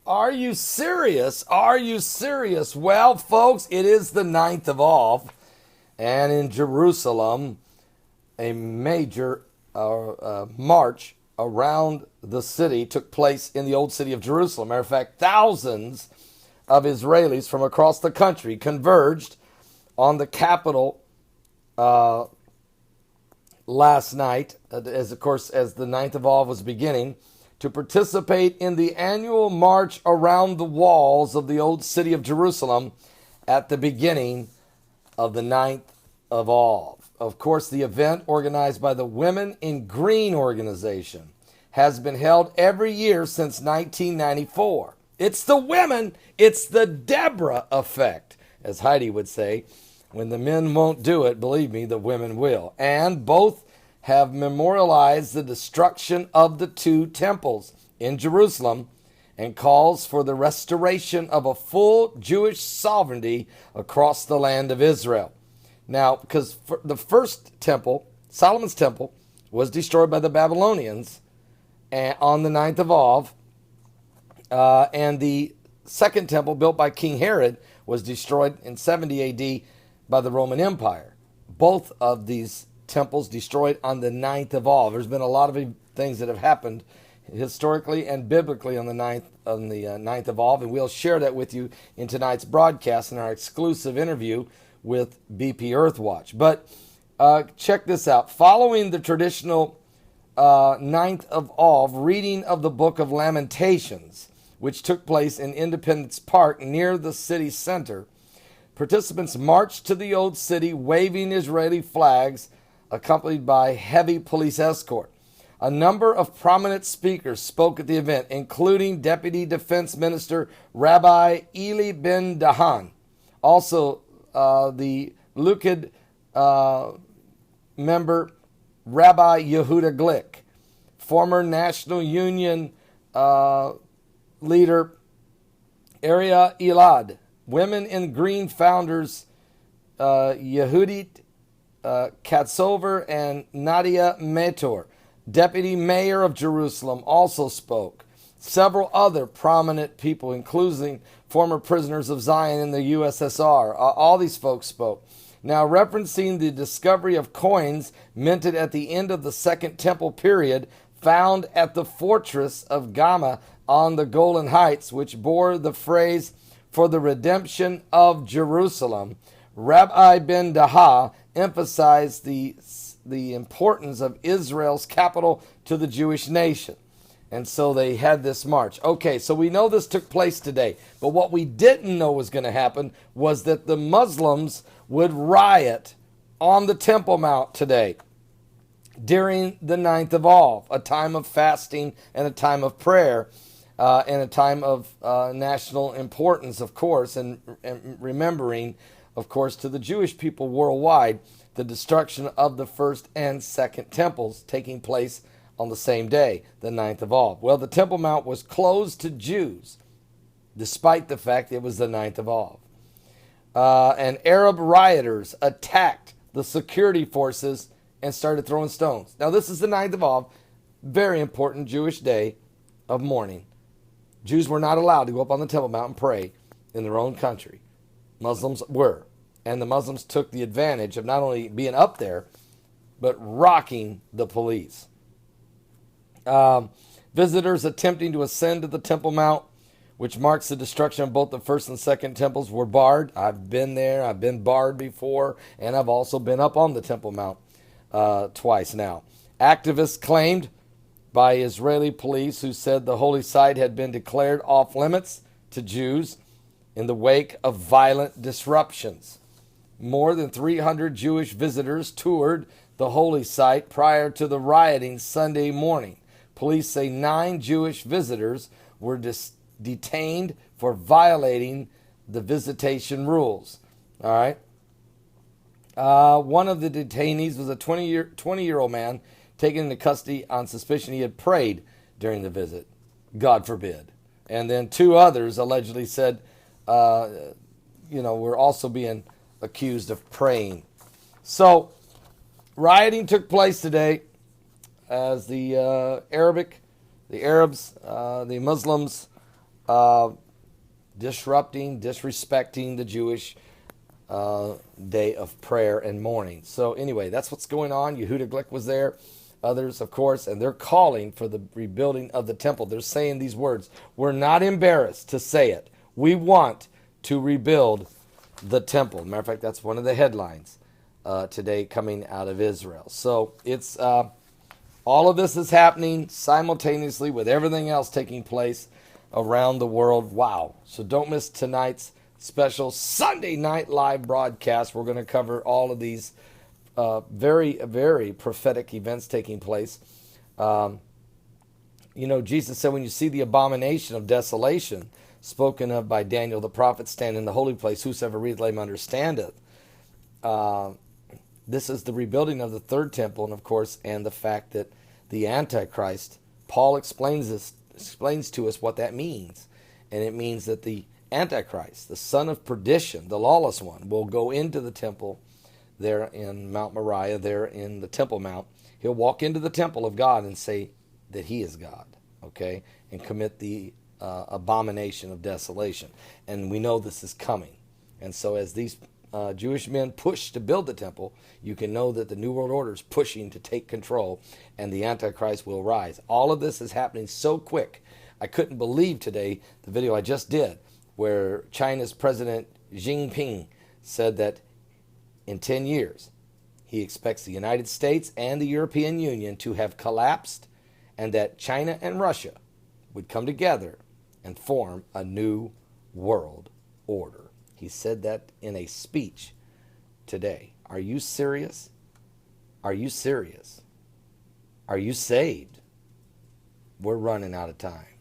Are you serious? Are you serious? Well, folks, it is the 9th of Av, and in Jerusalem, a major march around the city took place in the old city of Jerusalem. Matter of fact, thousands of Israelis from across the country converged on the capital last night, as the 9th of Av was beginning, to participate in the annual march around the walls of the old city of Jerusalem at the beginning of the 9th of Av. Of course, the event, organized by the Women in Green organization, has been held every year since 1994. It's the women, it's the Deborah effect, as Heidi would say. When the men won't do it, believe me, the women will. And both have memorialized the destruction of the two temples in Jerusalem and calls for the restoration of a full Jewish sovereignty across the land of Israel. Now, because the first temple, Solomon's temple, was destroyed by the Babylonians on the 9th of Av, and the second temple, built by King Herod, was destroyed in 70 AD by the Roman Empire. Both of these temples destroyed on the 9th of Av. There's been a lot of things that have happened historically and biblically on the 9th of Av, and we'll share that with you in tonight's broadcast in our exclusive interview with BP Earthwatch. But check this out. Following the traditional 9th of Av reading of the Book of Lamentations, which took place in Independence Park near the city center, participants marched to the old city waving Israeli flags, accompanied by heavy police escort. A number of prominent speakers spoke at the event, including Deputy Defense Minister Rabbi Eli Ben-Dahan, also the Likud member Rabbi Yehuda Glick, former National Union leader Aria Elad, Women in Green founders Yehudit Katsover and Nadia Metor. Deputy Mayor of Jerusalem also spoke. Several other prominent people, including former prisoners of Zion in the USSR, all these folks spoke. Now, referencing the discovery of coins minted at the end of the Second Temple period, found at the fortress of Gama on the Golan Heights, which bore the phrase, "For the redemption of Jerusalem," Rabbi Ben-Daha emphasized the importance of Israel's capital to the Jewish nation. And so they had this march. Okay, so we know this took place today. But what we didn't know was going to happen was that the Muslims would riot on the Temple Mount today during the 9th of Av, a time of fasting and a time of prayer, and a time of national importance, of course, and remembering, of course, to the Jewish people worldwide, the destruction of the first and second temples taking place on the same day, the 9th of Av. Well, the Temple Mount was closed to Jews, despite the fact it was the 9th of Av. And Arab rioters attacked the security forces and started throwing stones. Now, this is the 9th of Av, very important Jewish day of mourning. Jews were not allowed to go up on the Temple Mount and pray in their own country. Muslims were. And the Muslims took the advantage of not only being up there, but rocking the police. Visitors attempting to ascend to the Temple Mount, which marks the destruction of both the first and second temples, were barred. I've been there. I've been barred before, and I've also been up on the Temple Mount twice now. Activists claimed by Israeli police who said the holy site had been declared off limits to Jews in the wake of violent disruptions. More than 300 Jewish visitors toured the holy site prior to the rioting Sunday morning. Police say 9 Jewish visitors were detained for violating the visitation rules. All right. One of the detainees was a 20-year-old man taken into custody on suspicion he had prayed during the visit. God forbid. And then 2 others allegedly said, were also being accused of praying. So, rioting took place today as the Arabs, the Muslims uh, disrupting, disrespecting the Jewish day of prayer and mourning. So anyway, that's what's going on. Yehuda Glick was there, others, of course, and they're calling for the rebuilding of the temple. They're saying these words. We're not embarrassed to say it. We want to rebuild the temple. Matter of fact, that's one of the headlines today coming out of Israel. So it's all of this is happening simultaneously with everything else taking place around the world. Wow. So don't miss tonight's special Sunday night live broadcast. We're going to cover all of these very, very prophetic events taking place. Jesus said, when you see the abomination of desolation spoken of by Daniel the prophet stand in the holy place, whosoever readeth, let him understandeth. This is the rebuilding of the third temple, and of course, and the fact that the Antichrist, Paul explains to us what that means. And it means that the Antichrist, the son of perdition, the lawless one, will go into the temple there in Mount Moriah, there in the Temple Mount. He'll walk into the temple of God and say that he is God, okay, and commit the abomination of desolation. And we know this is coming. And so as these Jewish men push to build the temple, you can know that the New World Order is pushing to take control, and the Antichrist will rise. All of this is happening so quick. I couldn't believe today the video I just did, where China's President Xi Jinping said that in 10 years, he expects the United States and the European Union to have collapsed, and that China and Russia would come together and form a new world order. He said that in a speech today. Are you serious? Are you serious? Are you saved? We're running out of time.